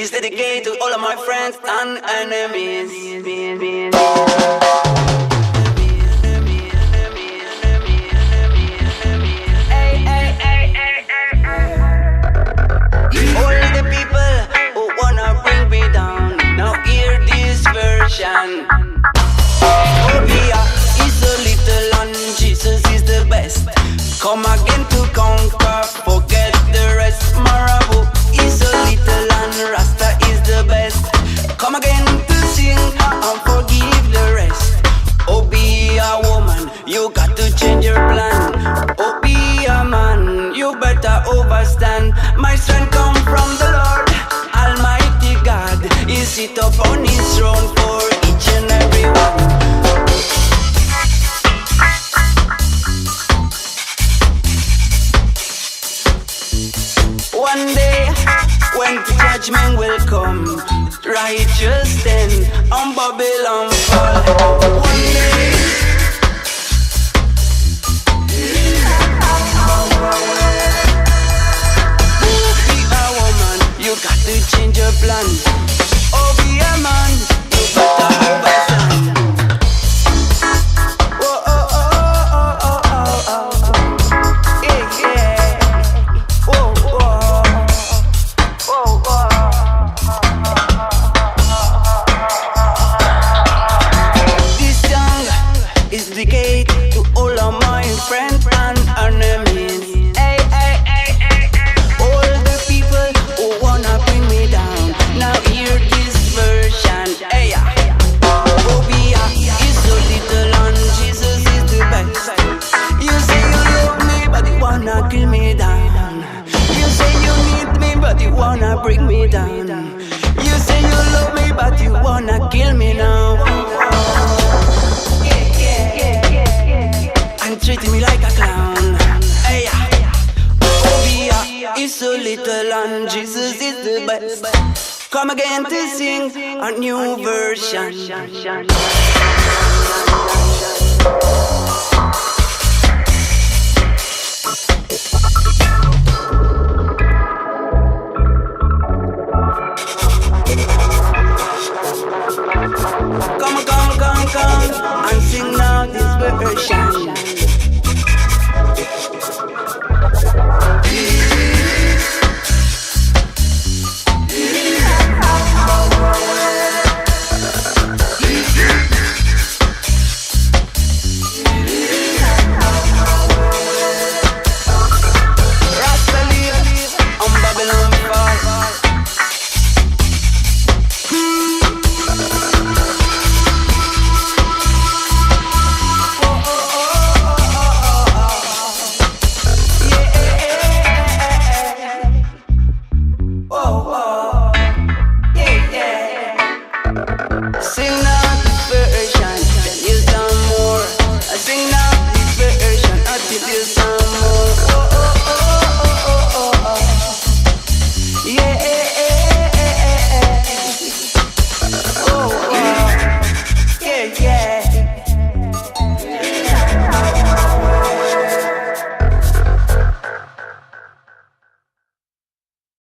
is dedicated to all of my friends and enemies. All the people who wanna bring me down, now hear this version. Obia is a little and Jesus is the best. Come again to conquer, forget the rest. Marabu is a little and Rasta is the best. Come again to sing and forgive the rest. Oh, be a woman, you got to change your plan. Oh, be a man, you better overstand. My strength come from the Lord, Almighty God. He sit up on his throne for each and every one. One day, when the judgment will come, righteous stand on Babylon fall. One day, be a woman, you got to change your plan. Oh, be a man, you better understand. Oh, oh, oh, oh, oh, oh, oh, oh. Yeah, yeah. Oh, oh. This song is dedicated to all of my friends and enemies. Hey, hey, hey, hey, hey. All the people who wanna bring me down, now hear this version. Hey, Obia is so little and Jesus is the best. You say you love me, but you wanna kill me down. You say you need me, but you wanna bring me down. You say you love me, but you wanna kill me now. And treating me like a clown. Hey, Obia is so little and Jesus is the best. Come again to sing a new version.